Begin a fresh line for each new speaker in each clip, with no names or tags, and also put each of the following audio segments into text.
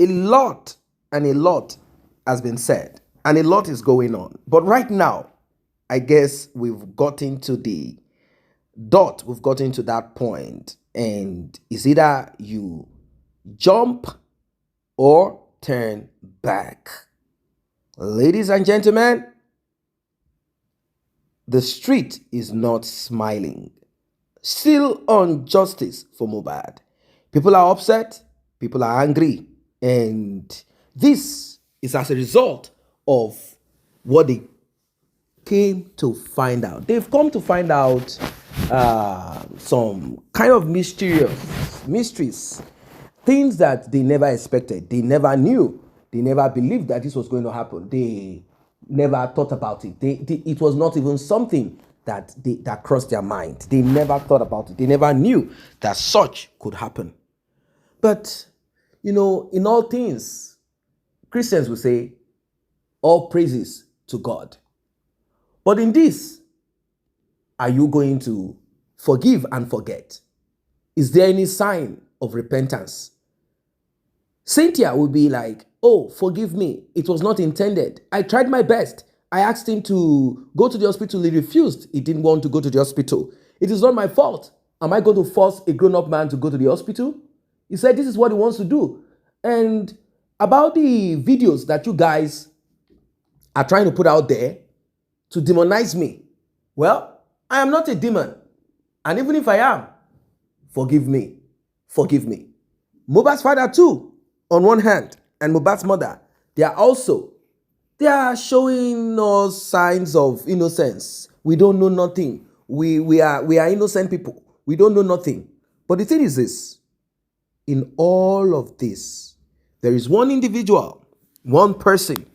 a lot and a lot has been said and a lot is going on. But right now, I guess we've gotten to the dot, we've gotten to that point, and it's either you jump or turn back. Ladies and gentlemen, the street is not smiling. Still on justice for Mohbad. People are upset, people are angry, and this is as a result of what they came to find out. They've come to find out some kind of mysteries, things that they never expected, they never knew, they never believed that this was going to happen. They never thought about it. It was not even something that crossed their mind. They never thought about it. They never knew that such could happen. But, in all things, Christians will say, all praises to God. But in this, are you going to forgive and forget? Is there any sign of repentance? Cynthia will be like, oh, forgive me. It was not intended. I tried my best. I asked him to go to the hospital. He refused. He didn't want to go to the hospital. It is not my fault. Am I going to force a grown-up man to go to the hospital? He said this is what he wants to do. And about the videos that you guys are trying to put out there to demonize me, well, I am not a demon. And even if I am, forgive me. Forgive me. Mohbad's father too, on one hand, and Mohbad's mother, they are showing us signs of innocence. We don't know nothing. We are innocent people. We don't know nothing. But the thing is this, in all of this, there is one individual, one person,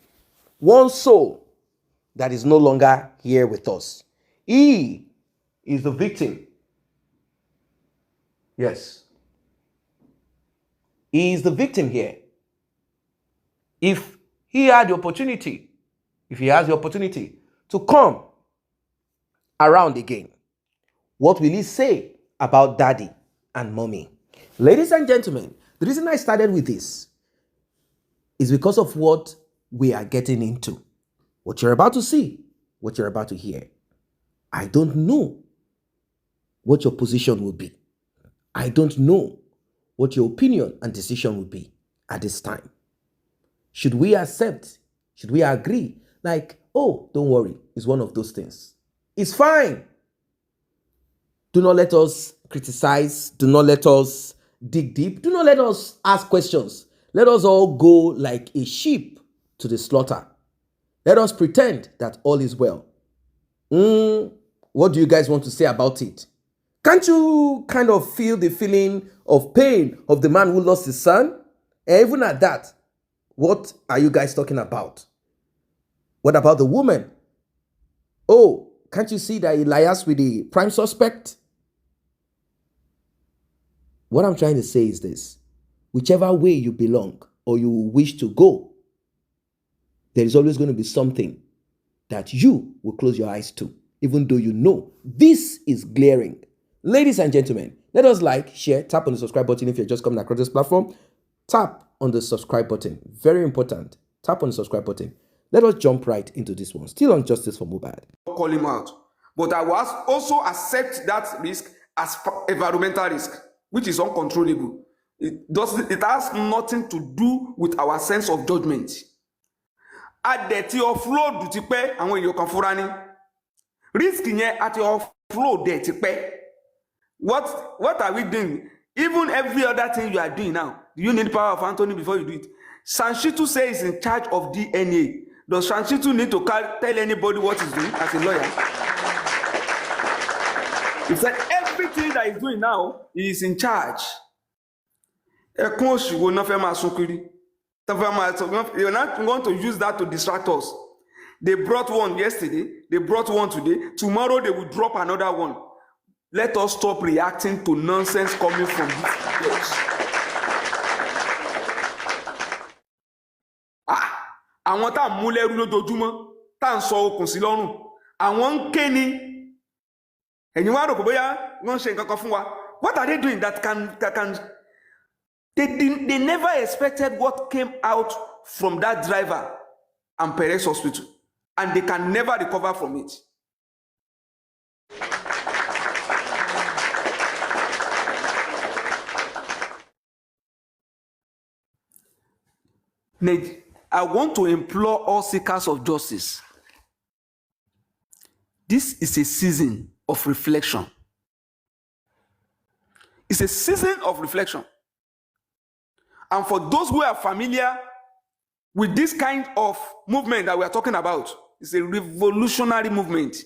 one soul that is no longer here with us. He is the victim. Yes. He is the victim here. If he has the opportunity to come around again, what will he say about daddy and mommy? Ladies and gentlemen, the reason I started with this is because of what we are getting into. What you're about to see, what you're about to hear. I don't know what your position will be. I don't know what your opinion and decision will be at this time. Should we accept? Should we agree? Like, oh, don't worry, it's one of those things. It's fine. Do not let us criticize. Do not let us dig deep. Do not let us ask questions. Let us all go like a sheep to the slaughter. Let us pretend that all is well. What do you guys want to say about it? Can't you kind of feel the feeling of pain of the man who lost his son? And even at that, what are you guys talking about? What about the woman? Oh, can't you see that Elias with the prime suspect? What I'm trying to say is this. Whichever way you belong or you wish to go, there is always going to be something that you will close your eyes to, even though you know this is glaring. Ladies and gentlemen, let us like, share, tap on the subscribe button if you're just coming across this platform. Tap on the subscribe button. Very important. Tap on the subscribe button. Let us jump right into this one. Still on justice for Mohbad.
Call him out. But I will also accept that risk as environmental risk, which is uncontrollable. It has nothing to do with our sense of judgment. Adeti offload ti pẹ́ àwọn èèyàn kan fúnra ní. Risk yẹn àti offload dẹ̀ ti pẹ́. What are we doing? Even every other thing you are doing now, do you need power of Anthony before you do it? Sanshitu says he's in charge of DNA. Does Sanshitu need to tell anybody what he's doing as a lawyer? He said everything that he's doing now, he is in charge. You're not going to use that to distract us. They brought one yesterday, they brought one today. Tomorrow they will drop another one. Let us stop reacting to nonsense coming from this place. Àwọn tá mú lẹ́rú lójoojúmọ́ tá ń sọ okùn sí lọ́rùn àwọn ń ké ni ẹ̀yin wá rò pé bóyá wọ́n ṣe nǹkan kan fún wa. What are they doing that can They never expected what came out from that driver and Perez Hospital, and they can never recover from it. I want to implore all seekers of justice. This is a season of reflection. It's a season of reflection. And for those who are familiar with this kind of movement that we are talking about, it's a revolutionary movement.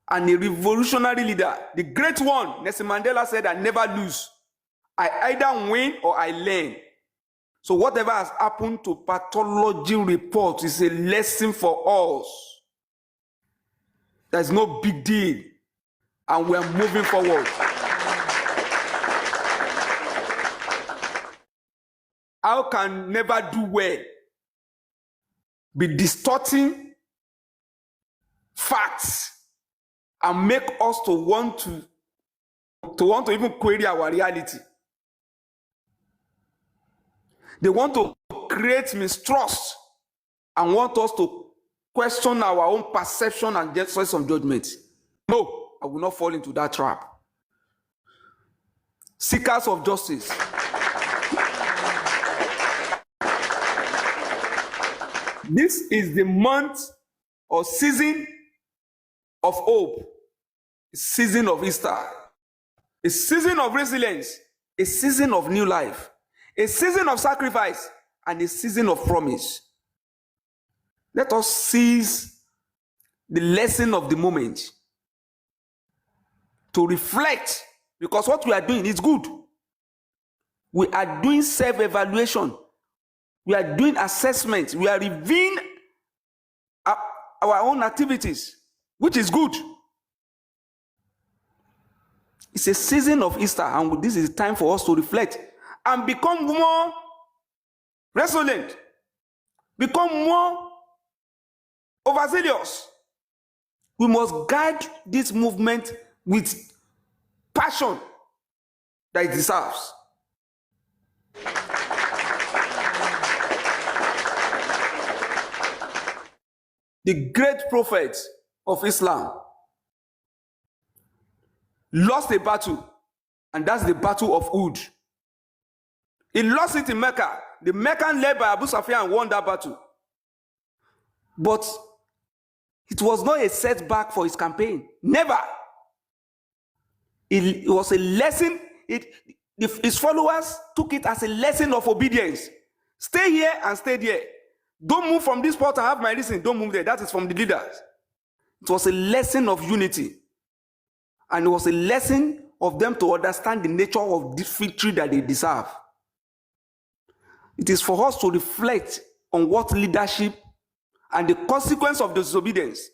And a revolutionary leader, the great one, Nelson Mandela said, I never lose. I either win or I learn. So whatever has happened to pathology reports is a lesson for us. There's no big deal. And we are moving forward. How can never do well be distorting facts and make us to want to even query our reality? They want to create mistrust and want us to question our own perception and sense of judgment. No, I will not fall into that trap. Seekers of justice, this is the month or season of hope, a season of Easter, a season of resilience, a season of new life, a season of sacrifice, and a season of promise. Let us seize the lesson of the moment to reflect, because what we are doing is good. We are doing self-evaluation. We are doing assessment. We are reviewing our own activities, which is good. It's a season of Easter, and this is time for us to reflect and become more resolute, become more overzealous. We must guide this movement with passion that it deserves. The great prophet of Islam lost a battle, and that's the battle of Uhud. He lost it in Mecca. The Meccan led by Abu Sufyan won that battle. But it was not a setback for his campaign. Never. It was a lesson. His followers took it as a lesson of obedience. Stay here and stay there. Don't move from this spot. I have my reason. Don't move there. That is from the leaders. It was a lesson of unity. And it was a lesson of them to understand the nature of this victory that they deserve. It is for us to reflect on what leadership and the consequence of disobedience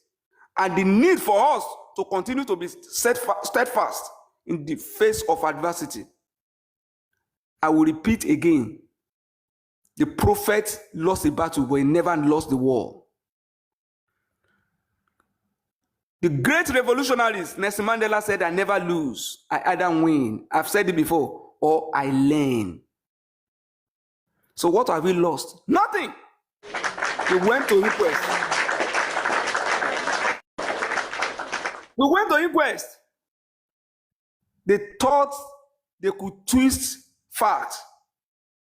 and the need for us to continue to be steadfast in the face of adversity. I will repeat again. The prophet lost a battle, but he never lost the war. The great revolutionaries, Nelson Mandela said, I never lose. I either win. I've said it before, or I learn. So what have we lost? Nothing. We went to inquest. We went to inquest. They thought they could twist fact,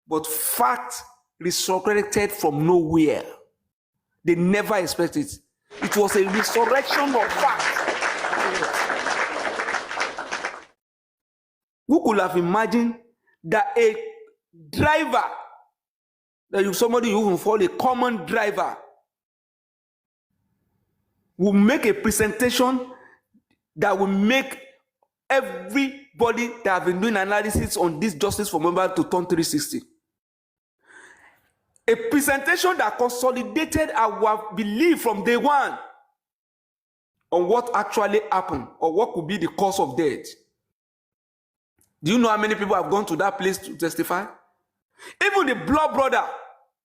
but fact resurrected from nowhere. They never expected it. It was a resurrection of fact. Who could have imagined that a driver, somebody who will fall, a common driver, will make a presentation that will make everybody that have been doing analysis on this justice for Mohbad to turn 360. A presentation that consolidated our belief from day one on what actually happened or what could be the cause of death. Do you know how many people have gone to that place to testify? Even the blood brother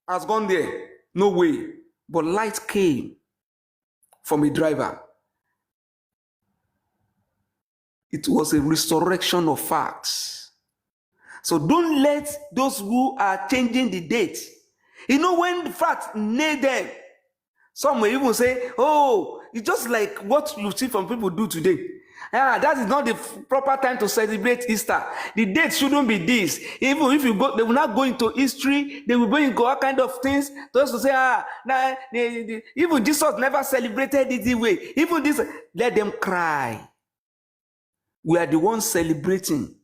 has gone there. No way. But light came from a driver. It was a resurrection of facts. So don't let those who are changing the date, when the fact nail them. Some may even say, oh, it's just like what you see from people do today. That is not the proper time to celebrate Easter. The date shouldn't be this. Even if you go, they will not go into history. They will go into all kind of things. Those to say, even Jesus never celebrated it this way. Even this, let them cry. We are the ones celebrating.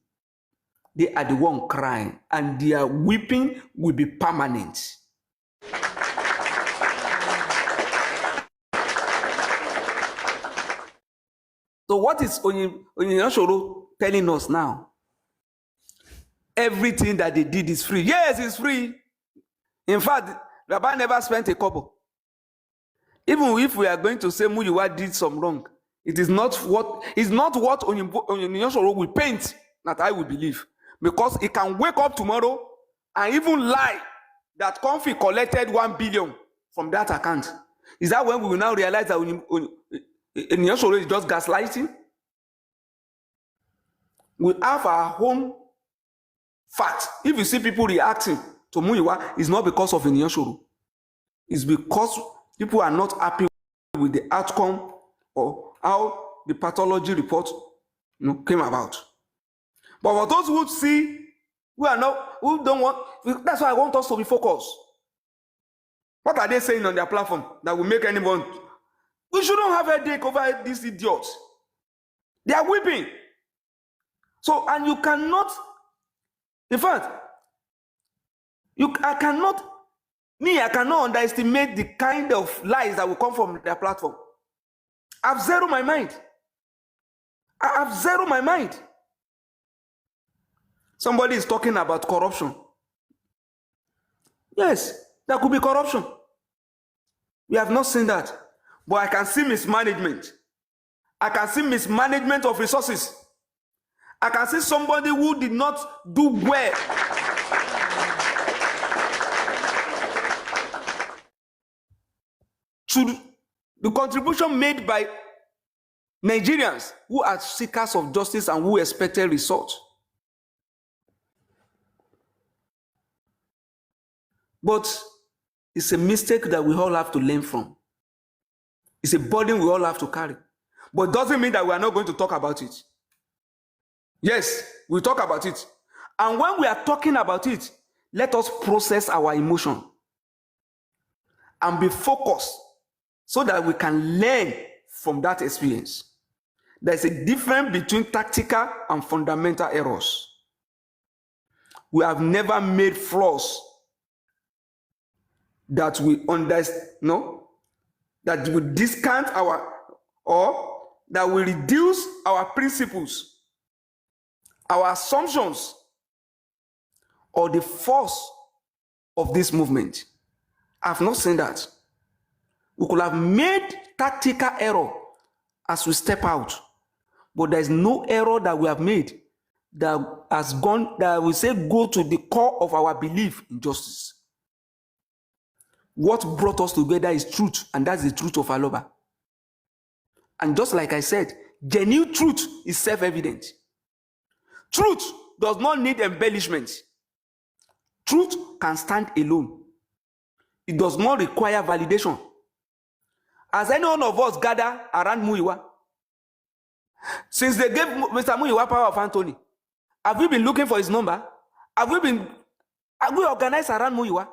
They are the ones crying, and their weeping will be permanent. So what is Onyinashoro telling us now? Everything that they did is free. Yes, it's free. In fact, Rabbi never spent a kobo. Even if we are going to say Muyiwa did some wrong, it is not what Onyinashoro will paint that I will believe. Because he can wake up tomorrow and even lie that Comfy collected 1 billion from that account. Is that when we will now realize that Onyinashoro is just gaslighting? We have our own fact. If you see people reacting to Muyiwa, it's not because of Onyinashoro. It's because people are not happy with the outcome or how the pathology report came about. But for those who see, who don't want, that's why I want us to be focused. What are they saying on their platform that will make anyone? We shouldn't have a headache over these idiots. They are weeping. So, and you cannot, in fact, I cannot underestimate the kind of lies that will come from their platform. I've zeroed my mind. Somebody is talking about corruption. Yes, there could be corruption. We have not seen that. But I can see mismanagement. I can see mismanagement of resources. I can see somebody who did not do well. To the contribution made by Nigerians who are seekers of justice and who expected results. But it's a mistake that we all have to learn from. It's a burden we all have to carry. But it doesn't mean that we are not going to talk about it. Yes, we talk about it. And when we are talking about it, let us process our emotion and be focused so that we can learn from that experience. There's a difference between tactical and fundamental errors. We have never made flaws that we that we discount or that we reduce our principles, our assumptions, or the force of this movement. I've not seen that. We could have made tactical error as we step out, but there is no error that we have made that has gone, that we say go to the core of our belief in justice. What brought us together is truth, and that's the truth of Aloba. And just like I said, genuine truth is self-evident. Truth does not need embellishment. Truth can stand alone. It does not require validation. As any one of us gather around Muyiwa, since they gave Mr. Muyiwa power of Anthony, have we been looking for his number? Have we organized around Muyiwa?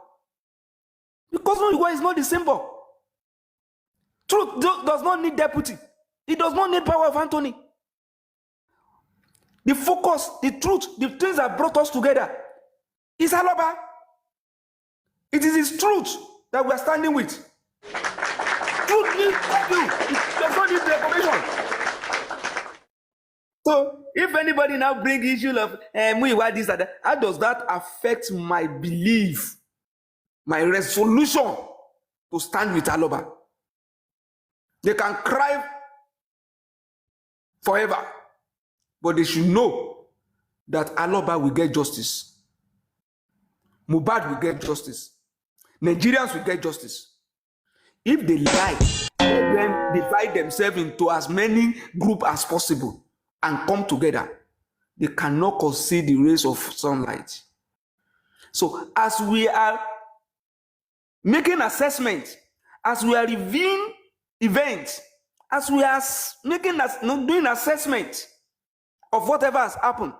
Because Muyiwa is not the symbol. Truth does not need deputy. It does not need power of Anthony. The focus, the truth, the things that brought us together is Aloba. It is his truth that we are standing with. Truth needs you. It does not need reformation. So, if anybody now bring issue of Muyiwa this and that, how does that affect my belief, my resolution to stand with Aloba? They can cry forever, but they should know that Aloba will get justice. Mohbad will get justice. Nigerians will get justice. If they lie, let them divide themselves into as many groups as possible and come together. they cannot concede the rays of sunlight. So as we are making assessment, as we are reviewing events, as we are doing assessment of whatever has happened,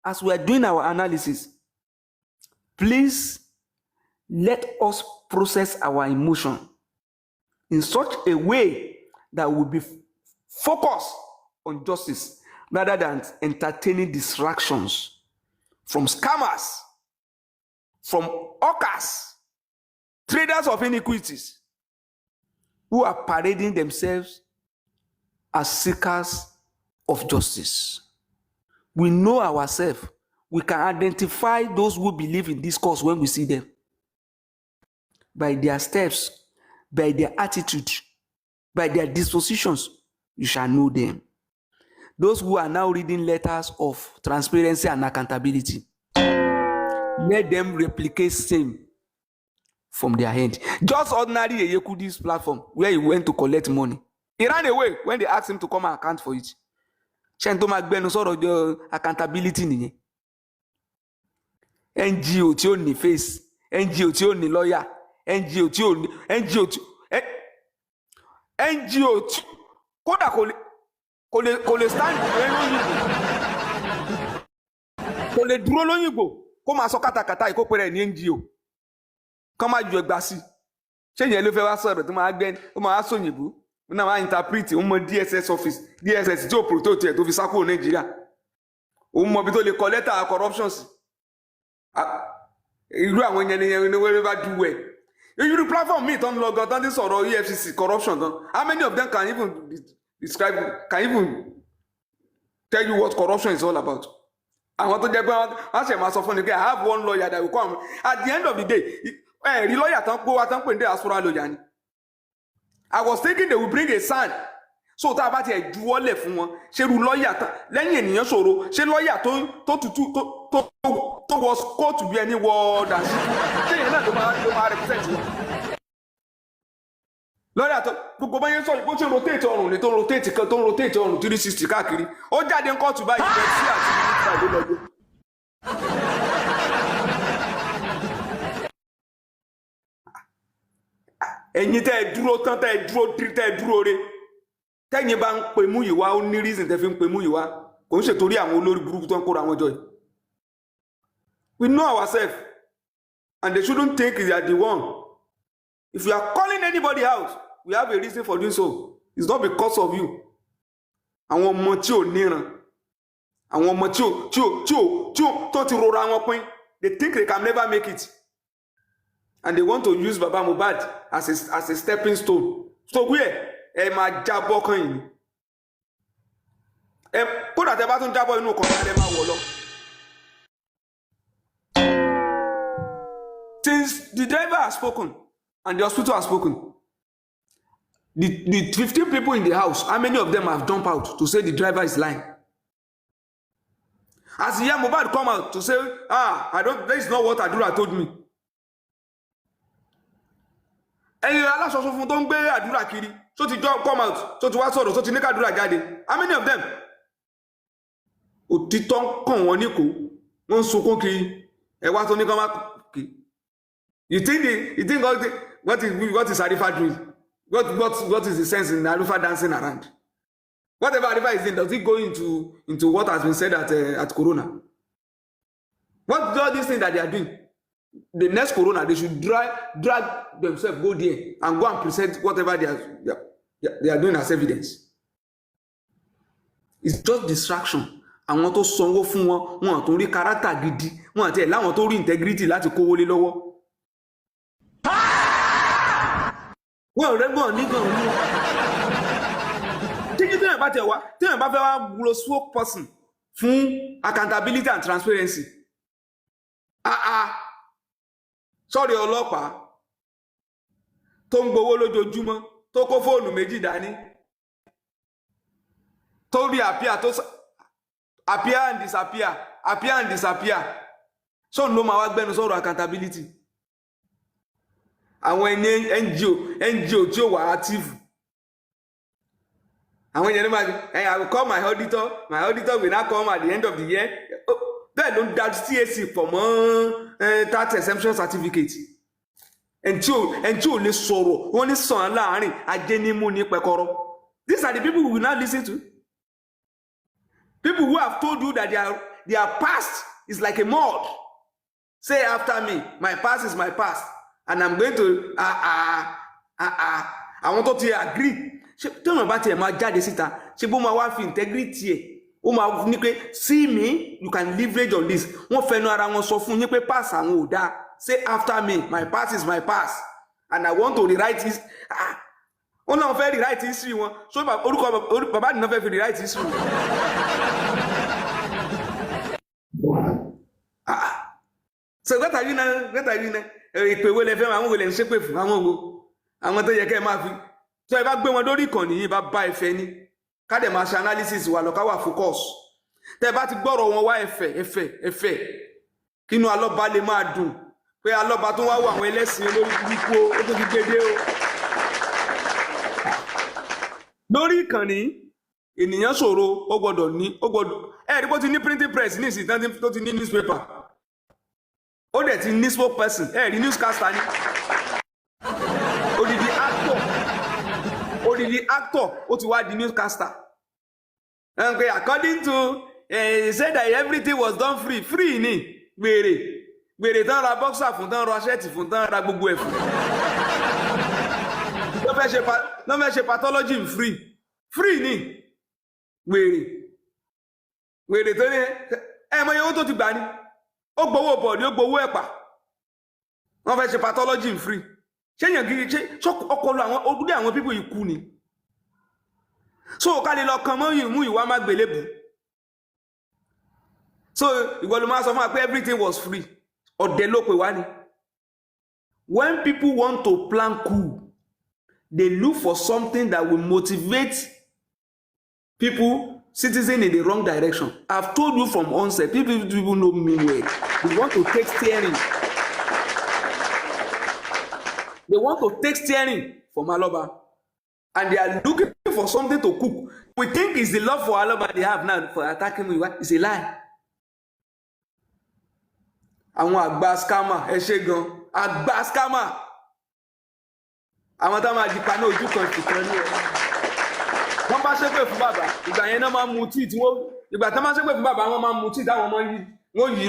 as we are doing our analysis, please let us process our emotion in such a way that we will be focused on justice rather than entertaining distractions from scammers, from hawkers, traders of iniquities, who are parading themselves as seekers of justice. We know ourselves. We can identify those who believe in this cause when we see them. By their steps, by their attitude, by their dispositions, you shall know them. Those who are now reading letters of transparency and accountability, let them replicate same from their hand. Just ordinary Eyekudi's platform where he went to collect money. He ran away when they asked him to come and account for it. Shento Magbenu sọ̀rọ̀ the accountability nìyẹn. NGO tí ó ní face, NGO tí ó ní lawyer, NGO tí ó ní NGO tí kódà kò lè stand lóyìnbó. Kò lè dúró lóyìnbó kó máa sọ kátàkátà yìí kó pèrè ní NGO. Kán máa ju ẹgbàá sí. Ṣé ìyẹn ló fẹ́ wá sọ̀rọ̀ tó máa gbẹ́ ó máa sòyìnbó? Ó náà máa interpret ó mọ DSS office DSS tí ó protect ẹ̀ tó fi sá kúrò Nàìjíríà. Ó mọ bí tó lè kọ lẹ́tà corruptions. Irú àwọn yẹn ni wherever do well. Irú platform míì tó ń lọ gan tán tí sọ̀rọ̀ EFCC corruption gan. How many of them can even describe, can even tell you what corruption is all about? Àwọn tó jẹ́ pé wọ́n ṣe máa sọ fún ni pé I have one lawyer that will come. At the end of the day, rí lawyer tán pé wá tán pè ní diaspora lawyer ni. I was thinking they will bring a sign. So tá a bá tiẹ̀ juwọ́lẹ̀ fún wọn, ṣé irú lawyer tán lẹ́yìn ènìyàn ṣòro, ṣé lawyer tó tutù tó wọ kóòtù bí ẹni wọ dànsí, ṣé ìyẹn náà ló máa represent wọn. Lawyer tó gbogbo bá yẹn sọ̀rọ̀ bó ṣe rotate ọrùn ni tó rotate kan tó rotate ọrùn 360 káàkiri. Ó jáde ń kóòtù báyìí bẹ́ẹ̀ sí àti nípa ìlú lọ́jọ́. Ẹ̀yin tẹ́ ẹ dúró tán tẹ́ ẹ dúró re tẹ́yin bá ń pe mú yìí wá ó ní reason tẹ́ fi ń pe mú yìí wá kò ń ṣètòrí àwọn olórí burúkú tó ń kóra àwọn jọ yìí. We know ourselves and they shouldn't think they are the one. If you are calling anybody out, we have a reason for doing so. It's not because of you. Àwọn ọmọ tí ò níran, àwọn ọmọ tí ò tó ti rora wọn pín, they think they can never make it. And they want to use Baba Mohbad as a stepping stone. So where máa jábọ́ kan yìí. Kódà tẹ́ bá tún jábọ́ inú kan lálẹ́ máa wọ̀ lọ. Since the driver has spoken and the hospital has spoken, the 15 people in the house, how many of them have jumped out to say the driver is lying? As the young Mohbad come out to say, that is not what Adura told me. Ẹ̀yin aláṣọṣọ fún tó ń gbé àdúrà kiri tó ti come out tó ti wá sọ̀rọ̀ tó ti ní kàdúrà jáde. How many of them? Òtítọ́ kàn wọ́n ní kò wọ́n ń sunkún kiri ẹ̀wá tó ní kàn máa kì. You think what is Arifa doing? What is the sense in Arifa dancing around? Whatever Arifa is doing, does it go into what has been said at Corona? What do all these things that they are doing? The next Corona, they should drag themselves, go there and go and present whatever they are doing as evidence. It's just distraction. Àwọn tó sanwó fún wọn tó rí character gidi, wọn àti ẹ̀ láwọn tó rí integrity láti kówó lé lọ́wọ́. Wọ́n rẹ́gbọ̀n nígbọ̀n ní. Tí èèyàn bá fẹ́ wá lo spokesperson fún accountability and transparency. Sọ́rí ọlọ́pàá tó ń gbowó lójoojúmọ́ tó kó fóònù méjì dání tó rí appear and disappear so ló máa wá gbẹ́nu sọ̀rọ̀ accountability. Àwọn ẹni NGO tí ó wà active àwọn yẹn ló máa hey, I will call my auditor will not come at the end of the year bẹ́ẹ̀ ló ń da CAC pọ̀ mọ́ tax exemption certificate ẹni tí ò lè sọ̀rọ̀ wọ́n ní sàn án láàrin ajénímù ní pẹ̀kọ́rọ́. These are the people we will not listen to. People who have told you that their past is like a mud. Say after me, my past is my past, and I'm going to I want to agree. Tell me about it, my jáde síta. Ṣé bó máa wá fi integrity ẹ̀. Ó máa ní pé see me, you can leverage on this. Wọ́n fẹnu ara wọn sọ fún yín pé pass àwọn ò dáa. Say after me, my past is my past, and I want to rewrite this. Wọ́n náà fẹ́ rewrite history wọn. So orúkọ bàbá nìyẹn fẹ́ fi rewrite history. So what are you now? Ìpè wo lẹ fẹ́ àwọn wo lẹ ń ṣépè fún àwọn wo? Àwọn tó yẹ kẹ́ ẹ máa fi. So ẹ bá gbé wọn lórí ìkànnì yìí bá ẹ̀fẹ̀ ni. Ká dẹ̀ máa ṣe analysis wa lọ ká wà focus. Tẹ́ bá ti gbọ́rọ̀ wọn wá ẹ̀fẹ̀. Kínú alọ́ba lè máa dùn. Pé alọ́ba tó wá wọ àwọn ẹlẹ́sìn olórí burúkú ó tó fi gbédé o. Lórí ìkànnì ènìyàn ṣòro ó gbọ́dọ̀ ẹ̀rí bó ti ní printing press ní ìsìn tó ti ní newspaper ó dẹ̀ ti ní spokesperson ẹ̀rí newscaster ní odidi actor ó ti wá di newscaster and according to he said that everything was done free ní gbèrè tán ra boxer fún tán ra shirt fún tán ra gbogbo ẹ̀ fún ló fẹ́ ṣe pathology free ní wèrè tó ní ẹ mọ iye owó tó ti gbà ní ó gbowó bọ̀dì ó gbowó ẹ̀pà wọ́n fẹ́ ṣe pathology free ṣé èèyàn gidi ṣé ọpọlọ àwọn ogúdé àwọn pípò ikú ni so ká lè lọ kan mọ́ mú ìwà má gbélébù so ìwọ ló máa sọ fún wa pé everything was free ọ̀dẹ̀ ló pè wá ni. When people want to plan coup they look for something that will motivate people, citizens in the wrong direction. I've told you from onset, people know me well. They want to take steering. They want to take steering from Aloba. And they are looking for something to cook. We think it's the love for Aloba they have now for attacking me. It's a lie. Àwọn àgbà scammer, ẹ ṣé gan. Àgbà scammer. Àwọn tá máa di paná ojú kan kìkan ní ẹ̀. Wọ́n bá ṣépè fún bàbá ìgbà yẹn náà máa mu tíì tí wọ́n ìgbà tí wọ́n máa ṣépè fún bàbá wọ́n máa mu tíì táwọn ọmọ yìí wọ́n yìí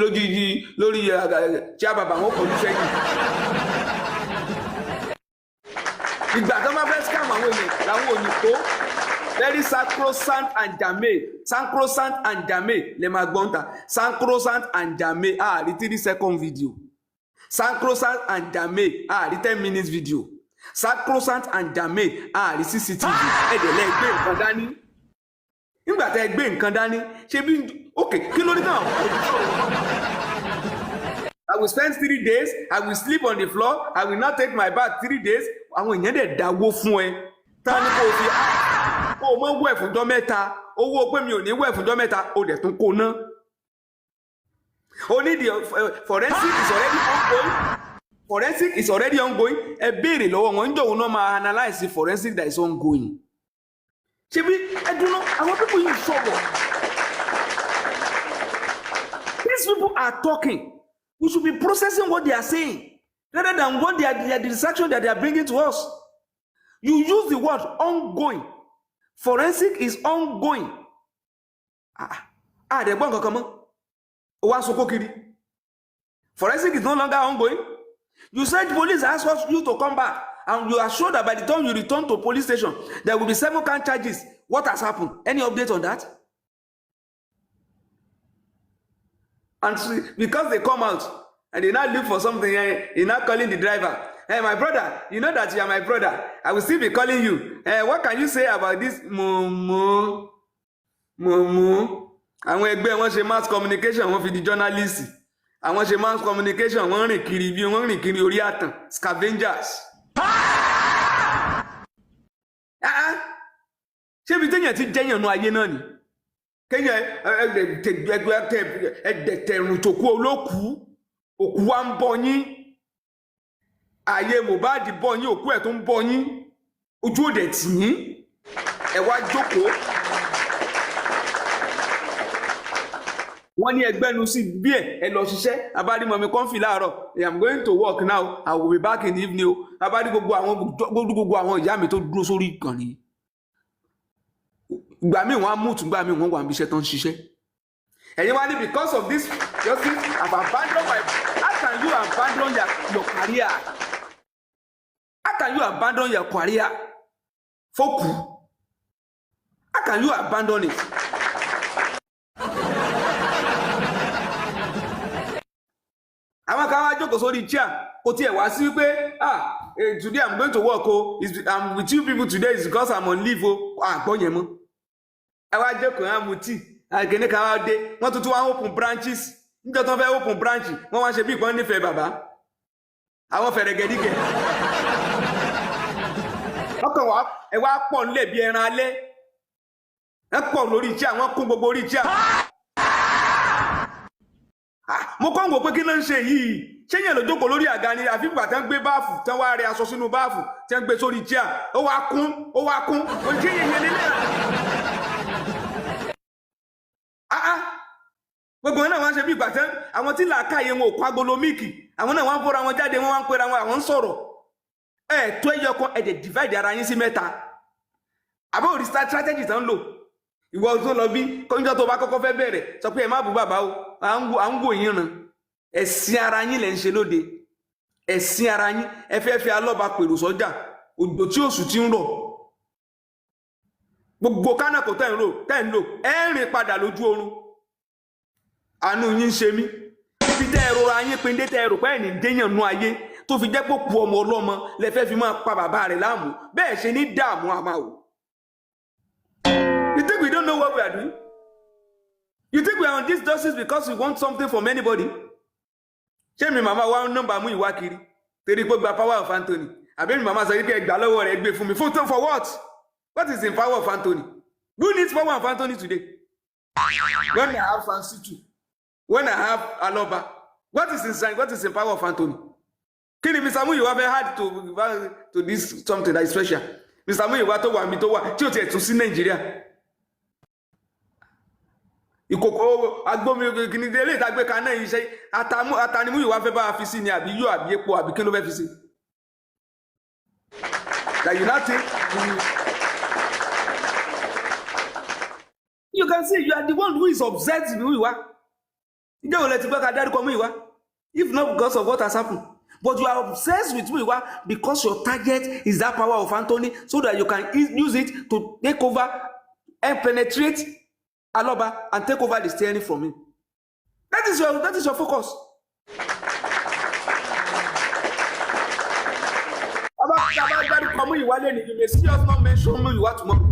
lórí tí a bàbá wọn kọjú sẹ́yìn. Ìgbà tí wọ́n máa fẹ́ scam àwọn èèyàn làwọn òyìnbó very sacrosanct and damé lè máa gbọ́n ta sacrosanct and damé rí 3-second video sacrosanct and damé rí 10 minutes video. Sacrosanct and damé rí CCTV ẹ̀dẹ̀lẹ̀ gbé nǹkan dání nígbà tẹ́ gbé nǹkan dání ṣe bí okay kí ló dé náà I will spend 3 days I will sleep on the floor I will not take my bath 3 days àwọn èèyàn dẹ̀ dáwó fún ẹ tá ní kó fi kó o mọ wẹ̀ fúnjọ́ mẹ́ta owó pé mi ò ní wẹ̀ fúnjọ́ mẹ́ta o dẹ̀ tún kó ná o ní the forensic is already ongoing. Ẹ béèrè lọ́wọ́ wọn níjọ́ òun náà máa analyse the forensic that is ongoing. Ṣebí ẹ dúró àwọn people yìí sọ̀rọ̀. These people are talking. We should be processing what they are saying rather than what they are the distraction that they are bringing to us. You use the word ongoing. Forensic is ongoing. They gbọ́n kankan mọ́. Ó wá sokó kiri. Forensic is no longer ongoing. You said police asked you to come back, and you are sure that by the time you return to police station, there will be 7 count charges. What has happened? Any update on that? And so, because they come out and they now look for something, you're not calling the driver. Hey, my brother, you know that you are my brother. I will still be calling you. What can you say about this? Momo. Àwọn ẹgbẹ́ wọn ṣe mass communication, wọ́n fi di journalist. Àwọn ṣe mass communication wọ́n rìn kiri bí wọ́n rìn kiri orí àtàn scavengers. Ṣé ibi téèyàn ti jẹ́yàn nú ayé náà ni? Kéèyàn ẹ̀dẹ̀tẹ̀rùn tó kú olókùú òkú wa ń bọ yín. Ayé Mohbad bọ yín òkú ẹ̀ tó ń bọ yín. Ojú òde tì yín. ẹ wá jókòó wọ́n ní ẹgbẹ́nu sí bí ẹ lọ ṣiṣẹ́ abárí mọ̀mí kọ́ńfì láàárọ̀ I am going to work now I will be back in the evening o abárí gbogbo àwọn ìyá mi tó dúró sórí ìkànnì ìgbà míì wọ́n á mú tùgbà míì wọ́n wà níbi iṣẹ́ tó ń ṣiṣẹ́ ẹ̀yin wá ní because of this justice I have abandoned my how can you abandon your career how can you abandon your career fókù how can you abandon it. àwọn kan wá jókòó sórí chair kò tiẹ̀ wá sí pé today I'm going to work o I'm with you people today is because I'm on leave o àgbọ̀ yẹn mọ́ ẹ wá jókòó ẹ mú tíì àgẹ̀ní kan wá dé wọ́n tuntun wá open branches níjọ́ tó ń fẹ́ open branch wọ́n wá ṣe bí ìpọ́n nífẹ̀ẹ́ bàbá àwọn fẹ̀rẹ̀gẹ̀dígẹ̀ ọkàn wá ẹ wá pọ̀ nílẹ̀ bí ẹran alẹ́ ẹ pọ̀ lórí chair wọ́n kún gbogbo orí chair. Mo kàn wò pé kí ló ń ṣe yìí ṣé yẹn ló jókòó lórí àga ni àfi ìgbà tán gbé báàfù tán wá rẹ aṣọ sínú báàfù tán gbé sórí chair ó wá kún ṣé yẹn lélẹ̀ gbogbo náà wọ́n ṣe bí ìgbà tán àwọn tí làákàyè wọn ò kọ́ agolo míìkì àwọn náà wọ́n fọ́ra wọn jáde wọ́n wá ń pera wọn àwọn ń sọ̀rọ̀ tó ẹyọ kan ẹ̀dẹ̀ divide ara yín sí mẹ́ta àbẹ́ òrì strategy tán lò ìwọ tó lọ bí kọ́ńjọ́ tó bá kọ́kọ́ fẹ́ bẹ̀rẹ̀ sọ pé ẹ má bú bàbá o à ń wò yín ràn ẹ̀sìn ara yín lẹ́ ń ṣe lóde ẹ̀sìn ara yín ẹ fẹ́ fi alọ́ba pèrò sọ́jà òjò tí oṣù ti ń rọ̀ gbogbo kánàkó tẹ́ ń lò ẹ rìn padà lójú oorun àánú yín ṣe mí ibi tẹ́ ẹ rọra yín pin dé tẹ́ ẹ rò pé ẹ̀ní déyàn nú ayé tó fi jẹ́ pé ku ọmọ ọlọ́mọ lẹ fẹ́ fi máa pa bàbá rẹ̀ láàmú bẹ́ẹ̀ ṣe ní dààmú àmàwò. You think we don't know what we are doing? You think we are on this justice because we want something from anybody? Ṣé mi màmá wa nọ́mbà mú ìwá kiri torí pé gba power of Anthony àbí mi màmá sọ wípé ẹgbàá lọ́wọ́ rẹ̀ gbé fún mi for what? What is the power of Anthony? Who needs power of Anthony today? When I have Fansitu, when I have Aloba, what is the power of Anthony? Kí ni Mr. Muyiwa fẹ́ add to this something that is special? Mr. Muyiwa tó wà mí tó wà tí ó tiẹ̀ tún sí Nàìjíríà. Ìkòkò agbómi kìnìún ilé ìtagbé kan náà iṣẹ́ atanimu ìwà fẹ́ bá a fi sí ni àbí yóò àbí epo àbí kí ló fẹ́ fi sí. That you not think you can see you are the one who is obsessed with Muyiwa. Ìjẹ́ òun lẹ ti gbọ́ ká dárúkọ Muyiwa if not because of what has happened. But you are obsessed with Muyiwa because your target is that power of Anthony so that you can use it to take over and penetrate Aloba and take over the steering from him. That is your focus. You may see us not mention Muyiwa tomorrow.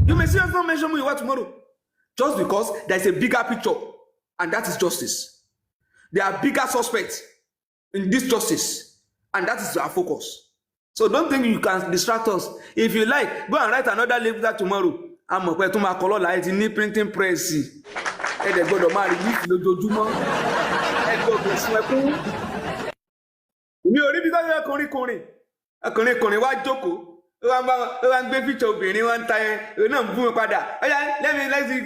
You may see us not mention Muyiwa tomorrow. Just because there is a bigger picture, and that is justice. There are bigger suspects in this justice, and that is our focus. So don't think you can distract us. If you like, go and write another letter tomorrow. I'm a to my color light in printing press. And they go to marry me to Juma. And go to Swepu. You already because you're Koni, why Joko? One baby children, one time, no boom pada. Let's see.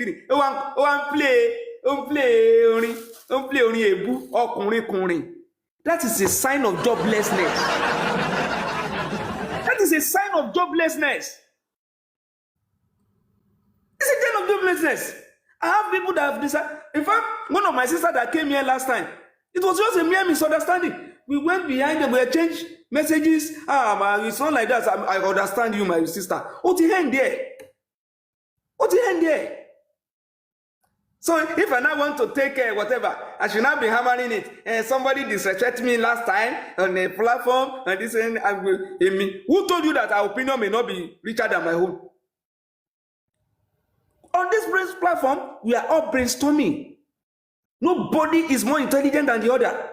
Play only a book or Koni. That is a sign of joblessness. That is a sign of joblessness. It's a sign of joblessness. I have people that have decided. In fact, one of my sisters that came here last time, it was just a mere misunderstanding. We went behind them, we exchanged messages. It's not like that. I understand you, my sister. What the end there? What the end there? So if I now want to take whatever, I should not be hammering it. And somebody disrespected me last time on a platform, and this and who told you that our opinion may not be richer than my own? On this platform, we are all brainstorming. Nobody is more intelligent than the other.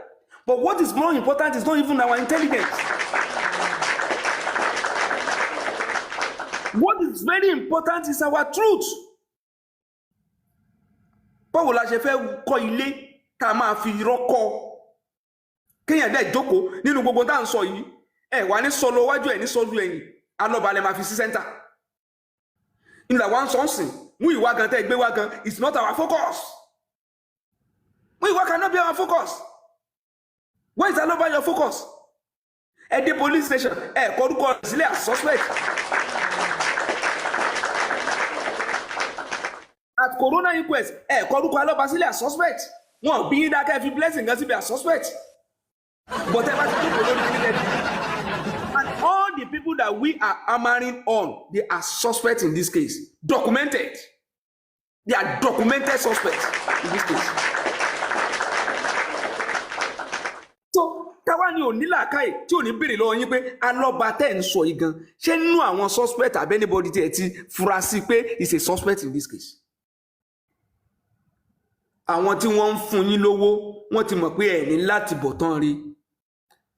But what is more important is not even our intelligence. What is very important is our truth. Báwo la ṣe fẹ́ kọ́ ilé tá máa fi rọ́kọ́ kéèyàn dẹ̀ jókòó nínú gbogbo tá ń sọ yìí ẹ wà ní sọlọ wájú ẹ ní sọlú ẹ̀yìn alọ́balẹ̀ máa fi sí center In the one something, we work and take work, it's not our focus. We work cannot be our focus. Why is that not your focus? At the police station, call suspect. At Corona inquest, call suspect. One being that every blessing does be a suspect. But and all the people that we are hammering on, they are suspects in this case. Documented. They are documented suspects in this case. So, táwa ni ò ní làákàyè tí ò ní béèrè lọ́wọ́ yín pé alọ́ba tẹ́ ń sọ yìí gan ṣé nínú àwọn suspect àbí anybody tí ẹ ti fura sí pé is a suspect in this case. Àwọn tí wọ́n ń fún yín lówó wọ́n ti mọ̀ pé ẹ̀ ní láti bọ̀ tán rí.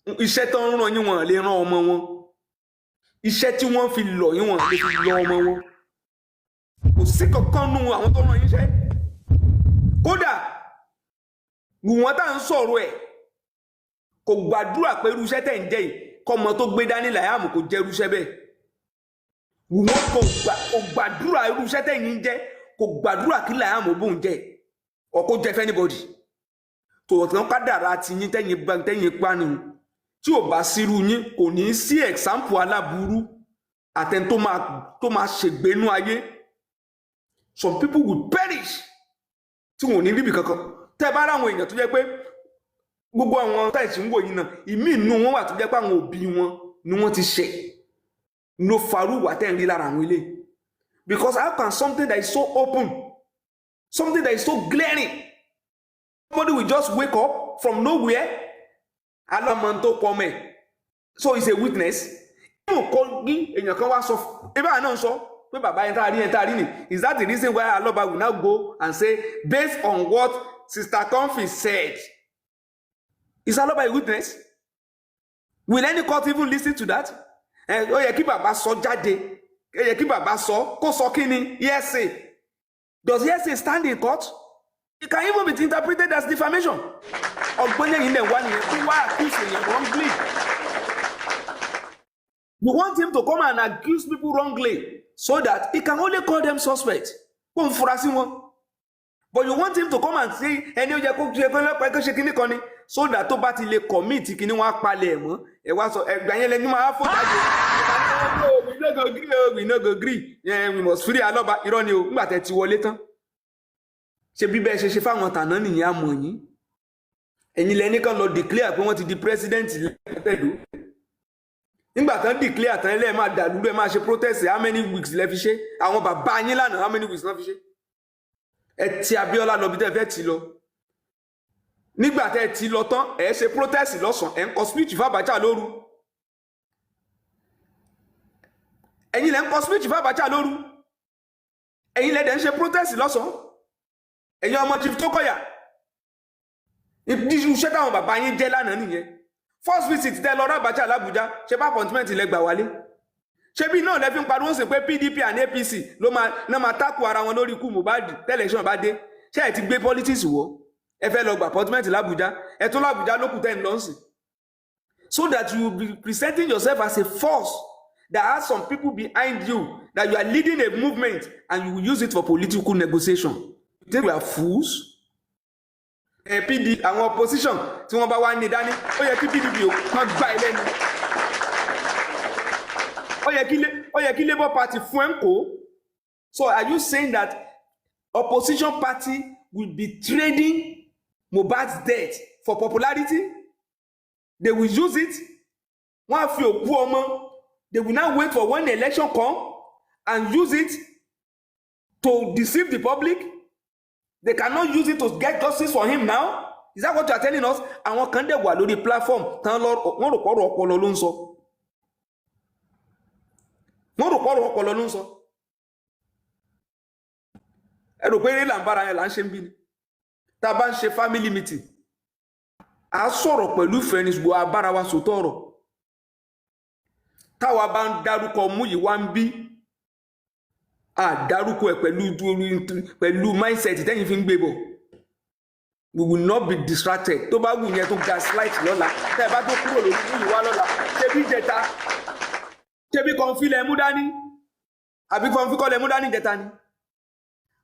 Iṣẹ́ tó ń ràn yín wọ́n lè ràn ọmọ wọn. Iṣẹ́ tí wọ́n fi lọ̀ yín wọ́n lè fi lọ ọmọ wọn. Kò sí kankan nù àwọn tó ràn yín ṣẹ́. Kódà wọ́n tá ń sọ̀rọ̀ ẹ̀ kò gbàdúrà pé irúṣẹ́ tẹ̀ ń jẹ́ yìí kọ́mọ tó gbé dání Liam kò jẹ́ irúṣẹ́ bẹ́ẹ̀. Wọ́n kò gbàdúrà irúṣẹ́ tẹ̀ yín jẹ́ kò gbàdúrà kí Liam bóun jẹ́ or kò jẹ́ anybody. Tó tán kádàrá ti yín tẹ́yìn pa ni tí ò bá sírú yín kò ní sí example aláburú àtẹn tó máa ṣègbénú ayé. Some people will perish tí wọn ò ní ríbi kankan. Tẹ́ bá ráwọn èèyàn tó jẹ́ pé gbogbo àwọn táìsì ń wò yìí náà ìmí inú wọn wà tó jẹ́ pé àwọn òbí wọn ni wọ́n ti ṣẹ̀ ló farú wà tẹ́ ń rí lára àwọn ilé. Because how can something that is so open, something that is so glaring, somebody will just wake up from nowhere, alamọ tó pọ̀ mẹ́, so it's a witness. Ìmọ̀ kọ́ ní èèyàn kan wá sọ ibà náà sọ pé bàbá yẹn tá a rí ni. Is that the reason why Aloba will now go and say based on what Sister Comfy said? Is Aloba a witness? Will any court even listen to that? Ó yẹ kí bàbá sọ jáde. Ó yẹ kí bàbá sọ kó sọ kí ni hearsay. Does hearsay stand in court? It can even be interpreted as defamation. Ọ̀gbọ́n yẹn lè wá nìyẹn tó wá accuse yẹn wrongly. You want him to come and accuse people wrongly so that he can only call them suspects. Kó n fura sí wọn. But you want him to come and say ẹni ó yẹ kó ṣe kíní kan ni so that tó bá ti lè commit kíní wọn á palẹ̀ ẹ̀ mọ́ ẹ wá sọ ẹgbà yẹn lẹni máa fò jáde. We no go gree. We must free Aloba. Irọ́ ni o nígbà tẹ́ ti wọlé tán. Ṣé bí bẹ́ẹ̀ ṣe fáwọn tàná nìyẹn á mọ̀ yín. Ẹ̀yin lẹni kan lọ declare pé wọ́n ti di president lẹ́tẹ̀dó. Nígbà tán declare tán lẹ́ẹ̀ máa dàlúrú ẹ̀ máa ṣe protest how many weeks lẹ́ fi ṣe? Àwọn bàbá yín lánàá how many weeks náà fi ṣe? Ẹ ti Abíọ́lá lọ bí tẹ́ fẹ́ ti lọ. Nígbà tẹ́ ti lọ tán ẹ ṣe protest lọ́sàn ẹ ń kọ speech fún Abacha lóru. Ẹ̀yin lẹ ń kọ speech fún Abacha lóru. Ẹ̀yin lẹ dẹ̀ ń ṣe protest lọ́sàn. Ẹ̀yin ọmọ Chief Tokoya. Ìdíjú iṣẹ́ táwọn bàbá yín jẹ́ lánàá nìyẹn. First visit tẹ́ lọ Abacha l'Abuja ṣe bá appointment lẹ gbà wálé. Ṣé bí náà lẹ fi ń pariwo sí pé PDP and APC ló máa tákù ara wọn lórí ikú Mohbad tẹ́lẹ̀ṣọ́n bá dé. Ṣé ẹ ti gbé politics wọ̀? Ẹ fẹ́ lọ gba appointment l'Abuja. Ẹ tún l'Abuja lókùn tẹ́ ń lọ sí. So that you will be presenting yourself as a force that has some people behind you, that you are leading a movement and you will use it for political negotiation. You think we are fools? PD àwọn opposition tí wọ́n bá wá ní dání ó yẹ kí PDP kan gbá ilé ni. Ó yẹ kí Labour Party fún ẹ̀ńkó. So are you saying that opposition party will be trading Mohbad's death for popularity? They will use it. Wọ́n á fi òkú ọmọ. They will now wait for when the election come and use it to deceive the public. They cannot use it to get justice for him now. Is that what you are telling us? Àwọn kan dẹ̀ wà lórí platform tán lọ wọ́n rò pọ̀rọ̀ ọpọlọ ló ń sọ. Wọ́n rò pọ̀rọ̀ ọpọlọ ló ń sọ. Ẹ rò pé eré là ń bára yẹn là ń ṣe ń bí ni. Tá a bá ń ṣe family meeting. A sọ̀rọ̀ pẹ̀lú ìfẹ́ ní ṣùgbọ́n a bára wa sòtọ́ ọ̀rọ̀. Táwa bá ń dárúkọ mú yìí wá ń bí. A dárúkọ ẹ̀ pẹ̀lú mindset tẹ́yìn fi ń gbé bọ̀. We will not be distracted. Tó bá wù yẹn tó gaslight lọ́la. Tẹ́ ẹ bá tó kúrò lórí mú yìí wá lọ́la. Ṣebí jẹta. Ṣebí kan filẹ̀ mú dání. àbí fọ́n fi kọ́lẹ̀ mú dání jẹta ni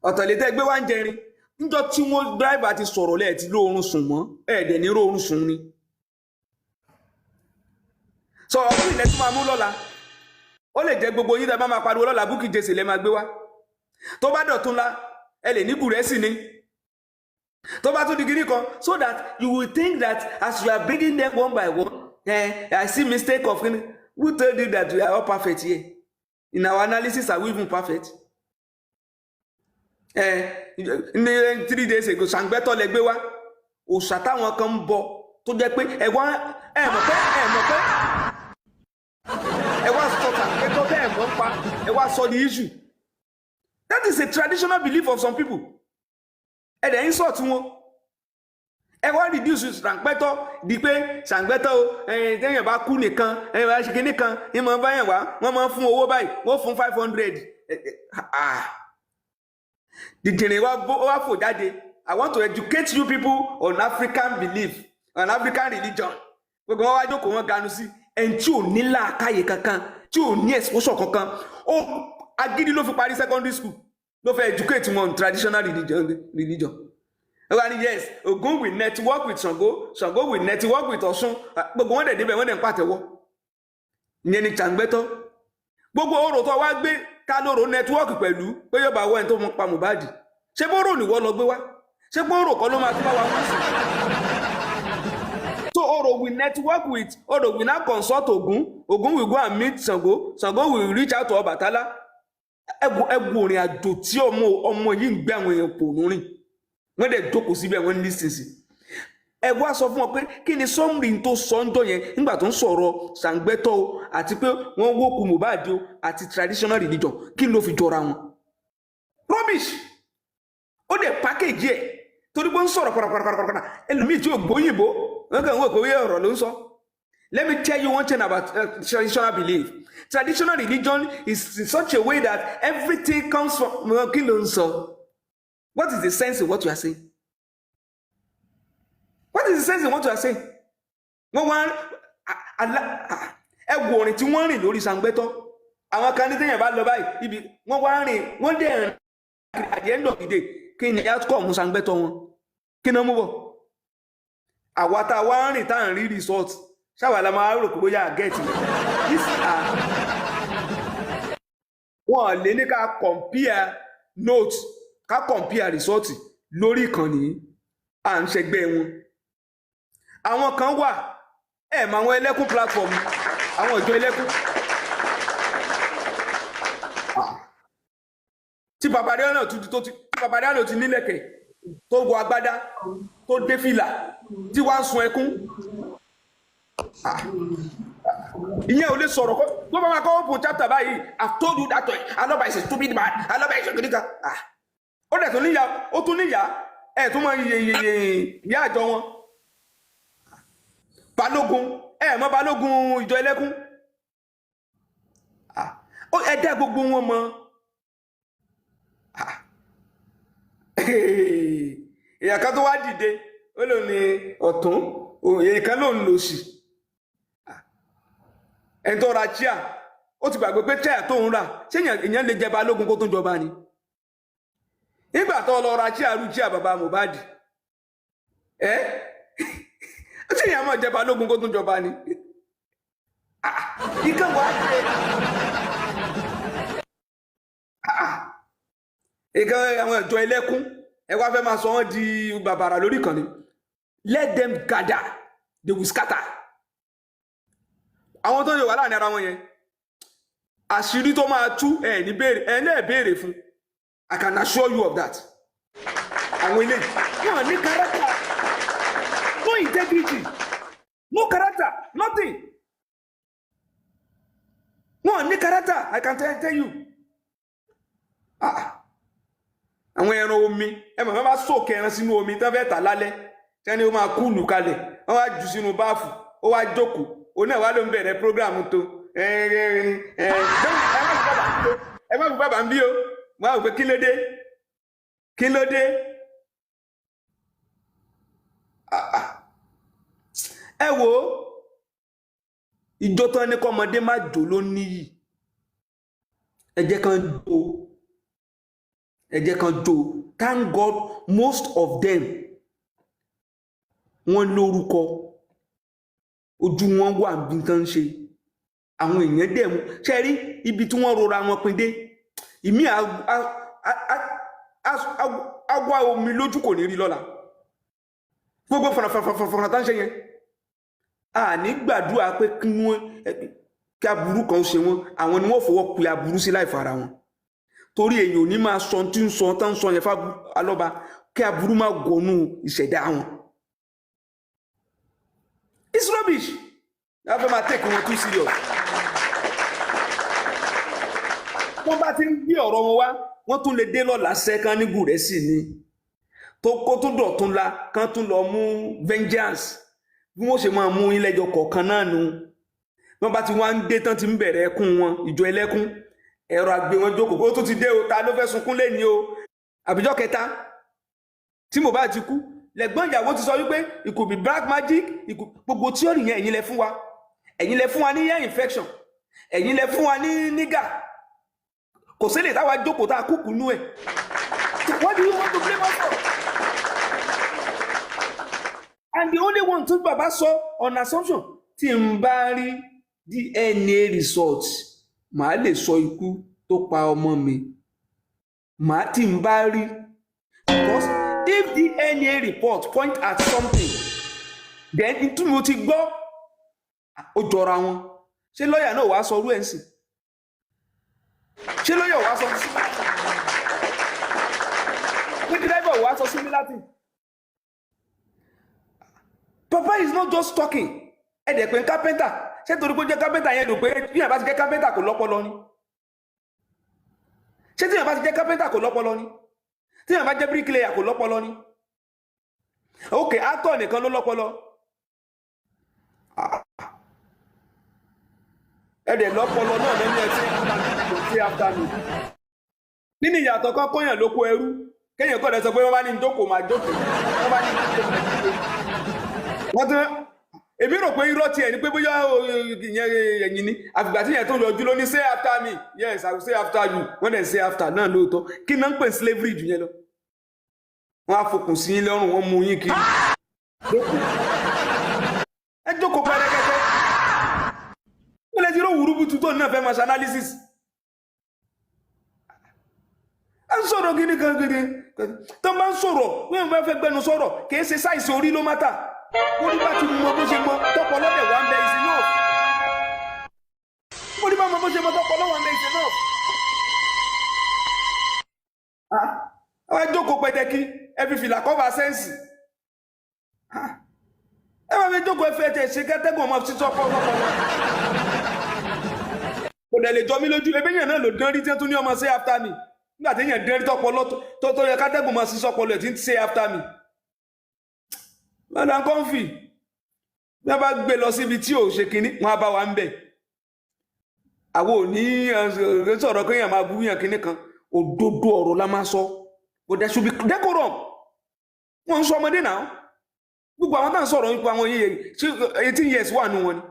ọ̀tọ̀lẹ́tẹ̀ gbé wá ń jẹrin níjọ́ tí wọ́n dráìbà ti sọ̀rọ̀ lẹ́ẹ̀ tí lóorun sùn mọ́ ẹ̀ẹ́dẹ̀ ní róorun sùn ni sọ ọdún ilẹ̀ tí máa mú lọ́la ó lè jẹ́ gbogbo yín tẹ́ bá máa pariwo lọ́la Bukky Jesse lẹ́ máa gbé wá tó bá dọ̀tún la ẹ lè ní bùrẹ́sì ni tó bá tún di gírí kan so that you will think that as you are bringing them one by one I see mistake of who told you that we are all perfect here in our analysis are we even perfect ní 3 days ago Ṣàǹgbẹ́tọ̀ lẹ gbé wá òòṣà táwọn kan ń bọ tó jẹ́ pé ẹ mọ̀ pé ẹ wá sọ Ṣàǹgbẹ́tọ̀ bẹ́ẹ̀ mọ̀ ń pa ẹ wá sọ the issue that is a traditional belief of some people ẹ dẹ̀ insult wọn ẹ wá reduce Ṣàǹgbẹ́tọ̀ di pé Ṣàǹgbẹ́tọ̀ o téèyàn bá kú nìkan ẹ bá ṣe kinní kan ẹ máa báyàn wá wọ́n máa fún owó báyìí wọ́n fún 500 dìdìrín wá fò jáde. I want to educate you people on African belief on African religion gbogbo wọn wá jókòó wọn ganu sí ẹni tí ò ní làákàyè kankan tí ò ní exposure kankan ó agídí ló fi parí secondary school ló fẹ́ educate wọn on traditional religion wọ́n ní yes Ògún will network with Ṣàngó will network with Ọ̀ṣun gbogbo wọn dẹ̀ débẹ̀ wọ́n dẹ̀ ń pàtẹ́wọ́ ìyẹn ni Ṣàǹgbẹ́tọ̀ gbogbo orò tó wá gbé ká lóró network pẹ̀lú pé yóò bá wọ ẹni tó mọ pa Mohbad ṣé bóró nìwọ lọ gbé wá ṣé bóró kọ́ ló máa tún bá wa wọ́n sí so orò will network with orò will now consult Ògún will go and meet Ṣàngó will reach out to Ọbàtálá ẹgbù orin àjò tí ọmọ yìí ń gbé àwọn èèyàn pò lórin wọ́n dẹ̀ jókòó síbẹ̀ wọ́n ní sísì ẹ wá sọ fún wọn pé kí ni sọmrì tó sọ ń jọ yẹn nígbà tó ń sọ̀rọ̀ Ṣàǹgbẹ́tọ̀ o àti pé wọ́n wókù Mohbad o àti traditional religion kí ló fi jọra wọn rubbish ó dẹ̀ package ẹ̀ torí pé ń sọ̀rọ̀ pàràpàràpàrà ẹlòmíì tí ò gbóyìnbó wọ́n kàn ń wò pé ọ̀rọ̀ ló ń sọ. Let me tell you one thing about traditional belief. Traditional religion is in such a way that everything comes from kí ló ń sọ. What is the sense of what you are saying? What is the sense of what you are saying? Wọ́n wá ẹ̀wù orin tí wọ́n rìn lórí Ṣàǹgbẹ́tọ̀ àwọn kan ní téèyàn bá lọ báyìí ibi wọ́n wá rìn wọ́n dẹ̀ rìn at the end of the day kí ni outcome Ṣàǹgbẹ́tọ̀ wọn kí ni wọ́n mú bọ̀ àwa tá a wá rìn tá à ń rí result ṣáwa la máa rò pé bóyá get wọn lè ní ká compare notes ká compare result lórí ìkànnì à ń ṣẹgbẹ́ wọn àwọn kan wà ẹ mọ àwọn ẹlẹ́kùn platform àwọn ìjọ ẹlẹ́kùn tí Babáríà náà ti nílẹ̀kẹ̀ tó wọ agbádá tó dé fìlà tí wàá sun ẹkún ìyẹn ò lè sọ̀rọ̀ kó tó bá máa kọ́ open chapter báyìí I've told you that alọ́ba is a stupid man alọ́ba is a good guy ó dẹ̀ tó níyà ó tún níyà ẹ̀ tó mọ ìyá àjọ wọn Balógun ẹ̀ mọ Balógun ìjọ ẹlẹ́kùn ẹ dá gbogbo wọn mọ èèyàn kan tó wá dìde ó lò ní ọ̀tún èèyàn kan ló ń lò sí ẹni tó ra chia ó ti gbàgbé pé chia tó ń rà ṣé èèyàn lè jẹ Balógun kó tó jọba ni nígbà tó lọ ra chia rú chia bàbá Mohbad ṣé èèyàn máa jẹ Balógun kó tó jọba ni ikán wàá jẹ ìkan àwọn ìjọ ẹlẹ́kùn ẹ wá fẹ́ máa sọ wọ́n di bàbàrà lórí ìkànnì let them gather they will scatter àwọn tó ń yọ wà láàrin ara wọn yẹn àṣírí tó máa tú ẹ ní béèrè fún I can assure you of that àwọn ilé wọn ní character no integrity no character nothing wọn ní character I can tell you àwọn ẹran omi ẹ mọ̀ bá sókè ẹran sínú omi tán fẹ́ tà lálẹ́ tẹ́ni ó máa kúlù kalẹ̀ wọ́n wá jù sínú báàfù ó wá jókòó ó náà wá ló ń bẹ̀rẹ̀ prógráàmù tó ẹ má fi bàbá ń bí o wọ́n á wò pé kí ló dé ẹ wò ó ìjọ tán ní kọ́mọdé má jò ló níyì ẹ jẹ́ kan jó. Thank God most of them wọ́n lórúkọ, ojú wọn wà bí nǹkan ṣe, àwọn èèyàn dẹ̀ mú ṣe rí ibi tí wọ́n rora wọn pin dé, ìmí àwa omi lójú kò ní rí lọ́la, gbogbo fọ̀nà tá ń ṣe yẹn a ní gbàdúrà pé kí aburú kan ṣe wọn, àwọn ni wọ́n fọwọ́ pe aburú sí láì fara wọn, torí èyàn ò ní máa sọ tí ń sọ tán sọ yẹn fálọ́ba kí aburú máa gọnú ìṣẹ̀dá wọn. It's rubbish. That fẹ́ máa take wọn too serious. Wọ́n bá ti ń gbé ọ̀rọ̀ wọn wá, wọ́n tún lè dé lọ́la sẹ́kán ní Gùrẹ́sì ni. Tó kó tún dọ̀tún la, kán tún lọ mú vengeance. Bí wọ́n ṣe máa mú ilé-ẹjọ́ kọ̀ọ̀kan náà nù. Wọ́n bá ti wá ń dé tán ti ń bẹ̀rẹ̀ ẹkún wọn, ìjọ ẹlẹ́kún. Ẹ̀rọ àgbè wọn jókòó, ó tún ti dé o, ta ló fẹ́ sunkún lé ní o. Àbíjọ́ kẹta, tí Mohbad ti kú. Lẹ́gbọ́n ìyàwó ti sọ wípé it could be black magic, gbogbo tíọ́rì yẹn ẹ̀yin lẹ fún wa, ẹ̀yin lẹ fún wa ní ear infection, ẹ̀yin lẹ fún wa ní nígà, kò sí lè táwa jókòó tá a kúkú nú ẹ̀. What do you want to blame us for? And the only one tó bàbá sọ on assumption tí n bá rí DNA result màá lè sọ ikú tó pa ọmọ mi, màá tí n bá rí, because if the DNA report point at something, then into mo ti gbọ́ ó jọra wọn. Ṣé lọ́yà náà wàá sọ orú ẹ̀ ń sìn? Ṣé lọ́yà wàá sọ sí? Ṣé driver wàá sọ sí mi láti? Papa is not just talking. Ẹ dẹ̀ pé carpenter. Ṣé torí pé ó jẹ́ carpenter yẹn lò pé bí yàrá bá ti jẹ́ carpenter kò lọ́pọlọ ni? Ṣé tí yàrá bá ti jẹ́ carpenter kò lọ́pọlọ ni? Tí yàrá bá jẹ́ bricklayer kò lọ́pọlọ ni? Okay, actor nìkan ló lọ́pọlọ. Ẹ̀dẹ̀ lọ́pọlọ náà lẹ́ni ẹ̀ tí after me. Nínú ìyàtọ̀ kan kóyàn lóko ẹrú, kéèyàn kọ́ lẹ sọ pé wọ́n bá ní jókòó máa jókòó, wọ́n bá ní jókòó máa jókòó. Wọ́n tún èmi rò pé irọ́ tiẹ̀ ni pé bóyá ẹ̀yìn ni àfìgbà tí yẹn tó lọ ojú ló ní say after me, yes I will say after you, wọ́n dẹ̀ say after náà lóòótọ́. Kí náà ń pè slavery jù yẹn lọ? Wọ́n á fokùn sí yín lọ́rùn, wọ́n mú yín kiri. Ẹ jókòó pẹ́rẹ́kẹ́tẹ́. Wọ́n lè ti ró wùrúbùtù tó náà fẹ́ máa ṣe analysis. Ẹ ń sọ̀rọ̀ gidi kan gidi. Tó bá ń sọ̀rọ̀, wọ́n bá fẹ́ gbẹnu sọ̀rọ̀, kì í ṣe sáìsì orí ló mátà. Orí bá ti mọ bó ṣe mọ, tọ́pọ̀ lọ́dẹ̀ wà ń bẹ ìsìn náà. Orí bá mọ bó ṣe mọ, tọ́pọ̀ lọ́wọ́ ń bẹ ìsìn náà. Àwọn ẹjọ́kọ̀ pẹ̀tẹ́kí, ẹ fi fìlà kọ́fà sẹ́ǹsì. Ẹ máa fi jókòó ẹfẹ́ tẹ̀ ṣe kẹ́tẹ́gùn ọmọ títọ́ pọ̀ lọ́pọ̀lọ́. Kò dẹ̀ lè jọ mí lójú, ebí yẹn náà lò dán rí tí tún ní ọmọ say after me. Nígbà tí yẹn dán rí tọ́pọ̀lọ́ tó yẹ kẹ́tẹ́gùn ọmọ sí sọ́pọ̀lọ́ ẹ̀ tí ń say after me. Madam Comfy, bí a bá gbé lọ síbi tí ò ṣe kinní, wọn á bá wa ń bẹ̀. Àwọn ò ní sọ̀rọ̀ kéèyàn máa bú yàn kinní kan, òdodo ọ̀rọ̀ la máa sọ. But there should be decorum. Wọ́n ń sọ ọmọdé náà. Gbogbo àwọn táwọn sọ̀rọ̀ nípa àwọn 18 years wà nù wọn ni.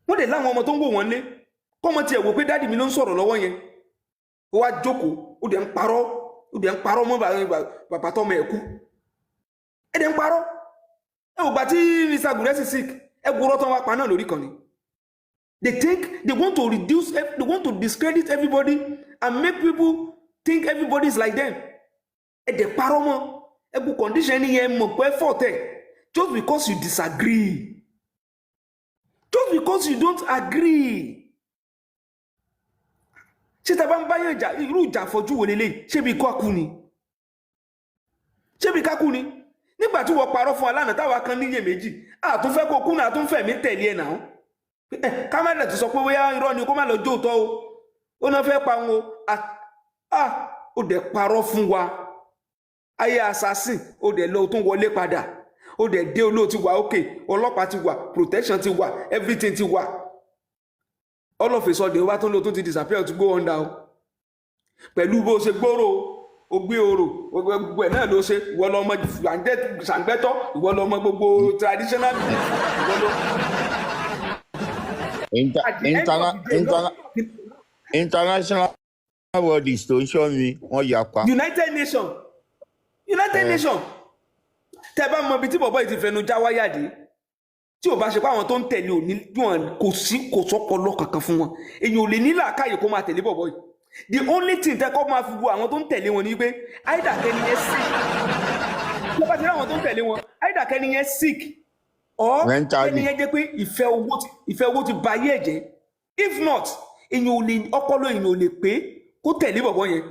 Wọ́n dẹ̀ láwọn ọmọ tó ń wò wọ́n lé. Kọ́mọ tiẹ̀ wò pé dáàdì mi ló ń sọ̀rọ̀ lọ́wọ́ yẹn. Ó wá jókòó, ó dẹ̀ ń parọ́ mọ́ bàbá tọ́mọ ẹ̀ kú. Ẹ dẹ̀ ń parọ́. Ẹ wò gbà tí Mr. Guresi sick, ẹ gbọ́rọ̀ tán wá pa náà lórí kan ni. They want to reduce, they want to discredit everybody and make people think everybody is like them. Ẹ dẹ̀ parọ́ mọ́. Ẹ gbọ́ condition ni yẹn mọ̀ pé fọ́tẹ̀. Just because you disagree. Just because you don't agree. Ṣé tá bá ń bá yẹn jà, irú ìjà fojú wo lélẹ́yìí? Ṣé bí kákú ni? Ṣé bí kákú ni? Nígbà tí wọ́n parọ́ fún alánà táwa kan níyè méjì, àtúnfẹ́ kó kú náà àtúnfẹ́ mi tẹ̀lé ẹ̀ náà. Kámẹ́rà tó sọ pé bóyá irọ́ ni kó má lọ jóòtọ́ o. Ó náà fẹ́ pa wọn o. Ó dẹ̀ parọ́ fún wa. Ayé assassin, ó dẹ̀ lọ tún wọlé padà. Ó dẹ̀ dé olóò ti wà òkè, ọlọ́pàá ti wà, protection ti wà, everything ti wà. All of a sudden, wá tún lọ tún ti disappear to go under o. Pẹ̀lú bó ṣe gbòòrò, ó gbé orò, gbogbo ẹ̀ náà ló ṣe, ìwọ lọmọ ṣàǹgbẹ́tọ́, ìwọ lọmọ gbogbo traditional.
international bodies tó ń ṣọ́ mi wọ́n yapa.
United Nations tẹ́ bá mọ ibi tí bọ̀bọ́ yìí ti fẹnu já wáyà dé tí ò bá ṣe pé àwọn tó ń tẹ̀lé òní kò sọ́pọlọ kankan fún wọn èyàn ò lè ní làákàyè kó máa tẹ̀lé bọ̀bọ́ yìí. The only thing tẹ́kọ́ máa fi wo àwọn tó ń tẹ̀lé wọn ni pé either kẹ́ni yẹn sick tó bá ti rí àwọn tó ń tẹ̀lé wọn either kẹ́ni yẹn sick or kẹ́ni yẹn jẹ́ pé ìfẹ́ owó ti ba ayé ẹ̀jẹ̀. If not èyàn ò lè ọpọlọ èyàn ò lè pé kó tẹ̀lé bọ̀bọ́ yẹn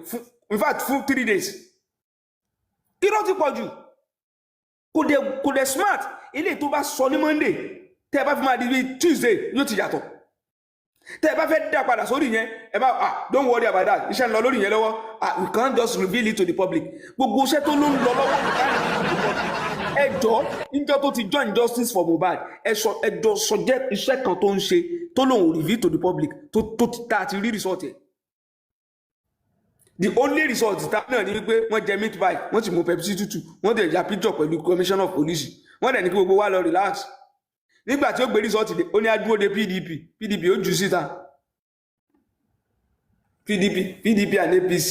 in fact fún 3 days. Irọ́ ti pọ̀ jù kò dẹ̀ smart ilé tó bá sọ ní Monday tẹ́ ẹ bá fi máa di bí Tuesday yóò ti yàtọ̀. Tẹ́ ẹ bá fẹ́ dá padà sórí yẹn ẹ bá don't worry about that iṣẹ́ ń lọ lórí yẹn lọ́wọ́ we can't just reveal it to the public. Gbogbo iṣẹ́ tó ló ń lọ lọ́wọ́ we can't reveal it to the public. Ẹjọ́ níjọ́ tó ti join justice for Mohbad ẹjọ́ sọjẹ́ iṣẹ́ kan tó ń ṣe tó lòun reveal to the public tó tá a ti rí result ẹ̀. The only result náà ni wípé wọ́n jẹ meat pie wọ́n sì mú Pepsi tútù wọ́n dẹ̀ ya picture pẹ̀lú commissioner of police wọ́n dẹ̀ ní kí gbogbo wa lọ relax. Nígbà tí ó gbé result dé ó ní adúró de PDP ó jù síta PDP and APC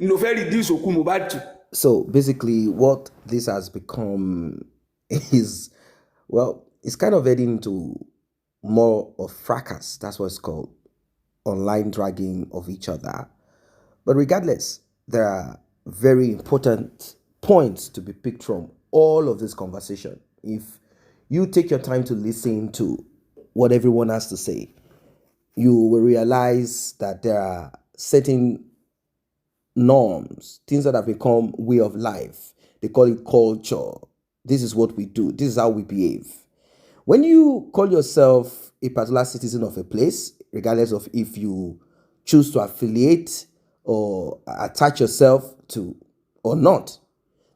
ló fẹ́ reduce òkú Mohbad tù.
So basically what this has become is, well, it's kind of heading to more of fracas. That's what it's called. Online dragging of each other. But regardless, there are very important points to be picked from all of this conversation. If you take your time to listen to what everyone has to say, you will realize that there are certain norms, things that have become way of life. They call it culture. This is what we do. This is how we behave. When you call yourself a particular citizen of a place, regardless of if you choose to affiliate or attach yourself to or not,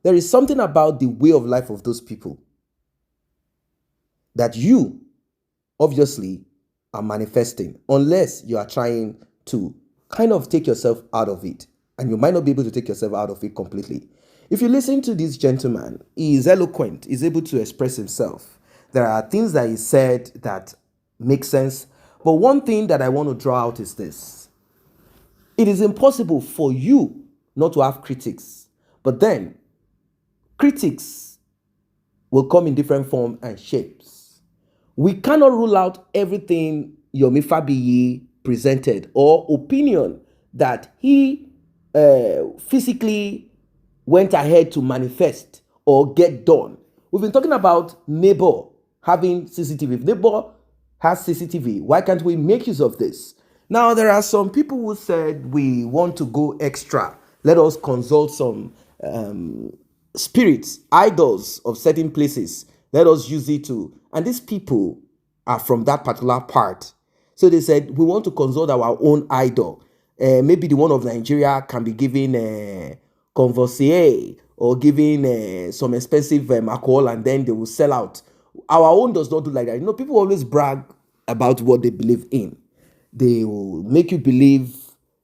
there is something about the way of life of those people that you obviously are manifesting, unless you are trying to kind of take yourself out of it. And you might not be able to take yourself out of it completely. If you listen to this gentleman, he is eloquent, he's able to express himself. There are things that he said that make sense. But one thing that I want to draw out is this. It is impossible for you not to have critics. But then, critics will come in different form and shapes. We cannot rule out everything Yomi Fabiyi presented or opinion that he physically went ahead to manifest or get done. We've been talking about neighbor having CCTV. If neighbor has CCTV, why can't we make use of this? Now, there are some people who said we want to go extra. Let us consult some spirits, idols of certain places. Let us use it to. And these people are from that particular part. So they said, we want to consult our own idol. Maybe the one of Nigeria can be given Conversier or giving some expensive alcohol, and then they will sell out. Our own does not do like that. You know, people always brag about what they believe in. They will make you believe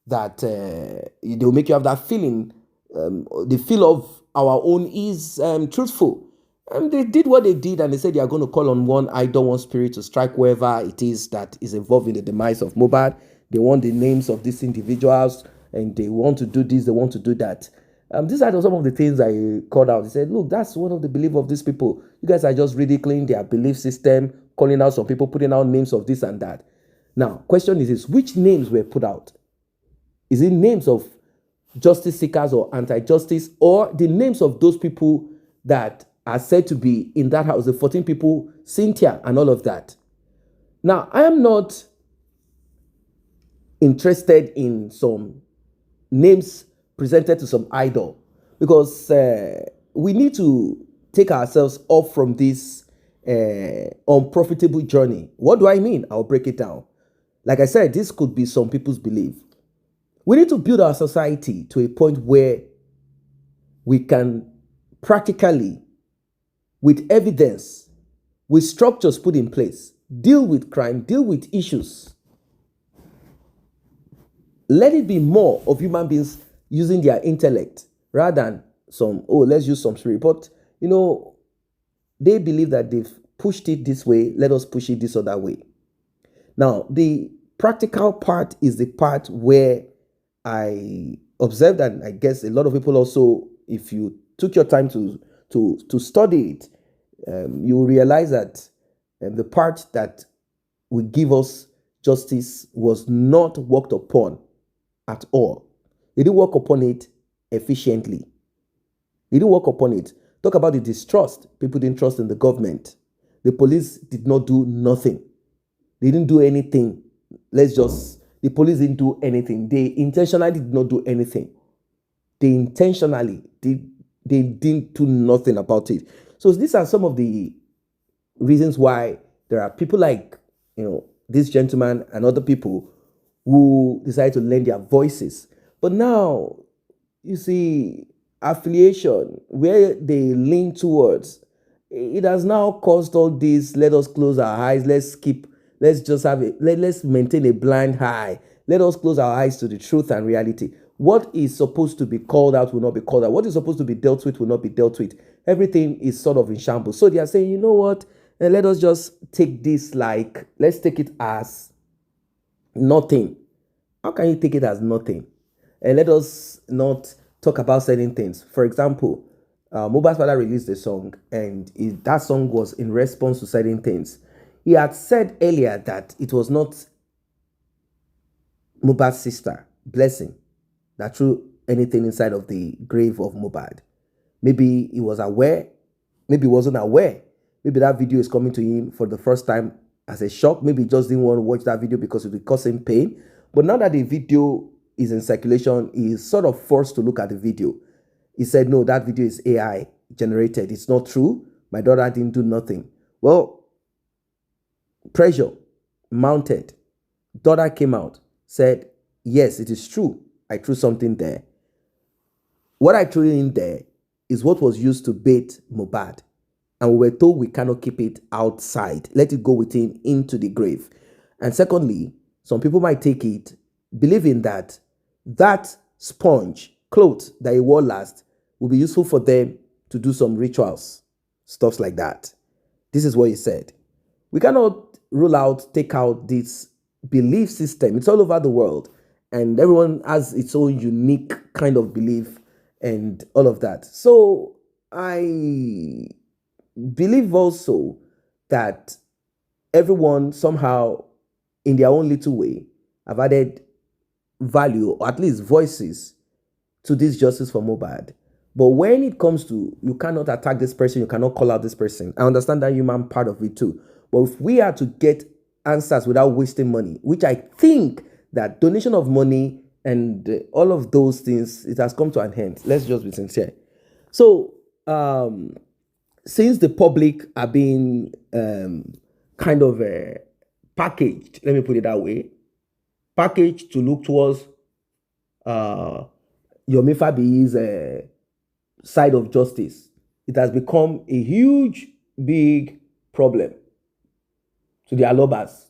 that they will make you have that feeling. The feel of our own is truthful. And they did what they did, and they said they are going to call on one idol, one spirit to strike whoever it is that is involved in the demise of Mohbad. They want the names of these individuals, and they want to do this, they want to do that. These are some of the things I called out. They said, look, that's one of the belief of these people. You guys are just ridiculing their belief system, calling out some people, putting out names of this and that. Now, question is this, which names were put out? Is it names of justice seekers or anti-justice, or the names of those people that are said to be in that house, the 14 people, Cynthia and all of that? Now, I am not interested in some names presented to some idol, because we need to take ourselves off from this unprofitable journey. What do I mean? I'll break it down. Like I said, this could be some people's belief. We need to build our society to a point where we can practically, with evidence, with structures put in place, deal with crime, deal with issues. Let it be more of human beings using their intellect rather than some, let's use some spirit. But, you know, they believe that they've pushed it this way, let us push it this other way. Now, the practical part is the part where I observed, and I guess a lot of people also, if you took your time to study it, you will realize that the part that will give us justice was not worked upon at all. They didn't work upon it efficiently. They didn't work upon it. Talk about the distrust. People didn't trust in the government. The police did not do nothing. They didn't do anything. The police didn't do anything. They intentionally did not do anything. They didn't do nothing about it. So these are some of the reasons why there are people like, this gentleman and other people who decide to lend their voices. But now, you see, affiliation, where they lean towards, it has now caused all this. Let us close our eyes. Let's maintain a blind eye. Let us close our eyes to the truth and reality. What is supposed to be called out will not be called out. What is supposed to be dealt with will not be dealt with. Everything is sort of in shambles. So they are saying, you know what? Let us just take this let's take it as nothing. How can you take it as nothing? And let us not talk about certain things. For example, Mohbad's father released a song, and that song was in response to certain things. He had said earlier that it was not Mohbad's sister, Blessing, that threw anything inside of the grave of Mohbad. Maybe he was aware, maybe he wasn't aware. Maybe that video is coming to him for the first time as a shock. Maybe he just didn't want to watch that video because it would cause him pain. But now that the video is in circulation, he is sort of forced to look at the video. He said, no, that video is AI generated. It's not true. My daughter didn't do nothing. Well, pressure mounted. Daughter came out, said, yes, it is true. I threw something there. What I threw in there is what was used to bait Mohbad. And we were told we cannot keep it outside. Let it go with him into the grave. And secondly, some people might take it believing that that sponge, cloth that he wore last, will be useful for them to do some rituals, stuff like that. This is what he said. We cannot take out this belief system. It's all over the world. And everyone has its own unique kind of belief and all of that. So I believe also that everyone somehow, in their own little way, have added value, or at least voices, to this justice for Mohbad. But when it comes to, you cannot attack this person, you cannot call out this person. I understand that human part of it too. But if we are to get answers without wasting money, which I think that donation of money and all of those things, it has come to an end. Let's just be sincere. So, since the public are being kind of packaged, let me put it that way, packaged to look towards Yomi Fabiyi's side of justice, it has become a huge, big problem to the Alobas.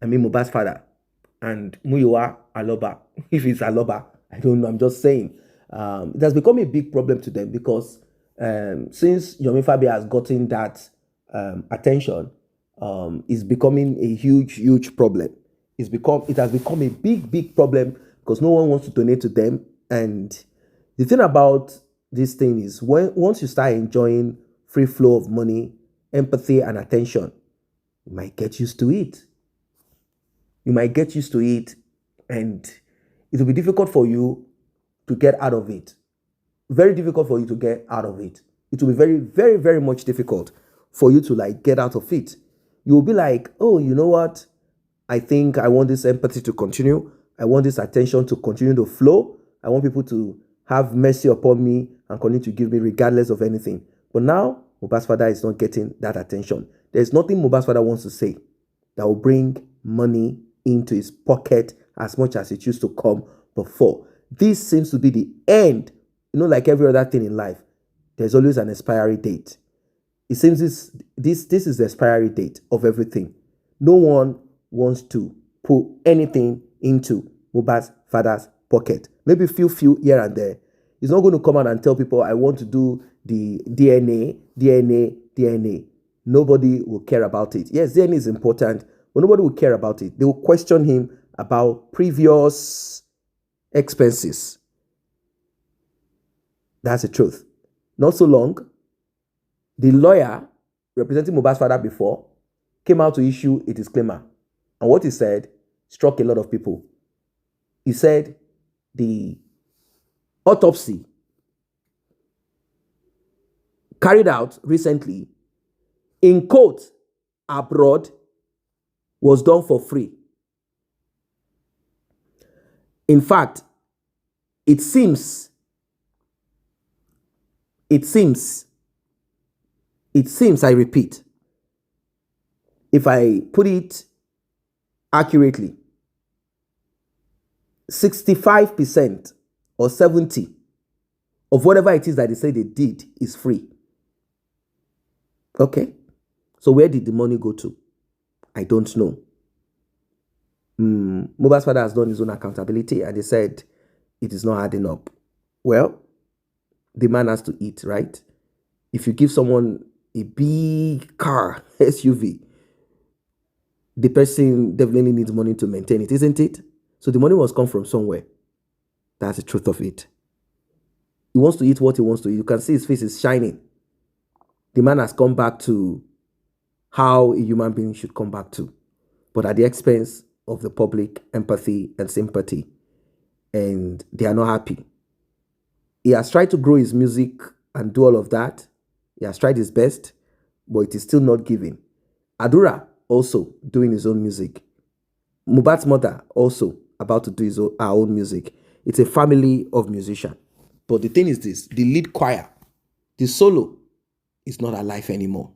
I mean, Mohbad's father and Muyiwa Aloba. If it's Aloba, I don't know, I'm just saying. It has become a big problem to them because since Yomi Fabi has gotten that attention, it's becoming a huge, huge problem. It has become a big, big problem because no one wants to donate to them. And the thing about this thing is, once you start enjoying free flow of money, empathy, and attention, you might get used to it. You might get used to it, and it will be difficult for you to get out of it. Very difficult for you to get out of it. It will be very, very, very much difficult for you to get out of it. You will be like, oh, you know what? I think I want this empathy to continue. I want this attention to continue to flow. I want people to have mercy upon me and continue to give me regardless of anything. But now, Mohbad's father is not getting that attention. There's nothing Mohbad's father wants to say that will bring money into his pocket as much as it used to come before. This seems to be the end. Like every other thing in life, there's always an expiry date. It seems this is the expiry date of everything. No one wants to put anything into Mohbad's father's pocket. Maybe few here and there. He's not going to come out and tell people, I want to do the DNA. Nobody will care about it. Yes, DNA is important, but nobody will care about it. They will question him about previous expenses. That's the truth. Not so long, the lawyer representing Mohbad's father before came out to issue a disclaimer. And what he said struck a lot of people. He said the autopsy carried out recently in court abroad was done for free. In fact, it seems, I repeat, if I put it accurately, 65% or 70% of whatever it is that they say they did is free. Okay? So where did the money go to? I don't know. Mohbad's father has done his own accountability and they said it is not adding up. Well, the man has to eat, right? If you give someone a big car, SUV, the person definitely needs money to maintain it, isn't it? So the money must come from somewhere. That's the truth of it. He wants to eat what he wants to eat. You can see his face is shining. The man has come back to how a human being should come back to, but at the expense of the public empathy and sympathy. And they are not happy. He has tried to grow his music and do all of that. He has tried his best, but it is still not giving. Adura also doing his own music. Mohbad's mother also about to do her own music. It's a family of musicians. But the thing is this, the lead choir, the solo is not alive anymore.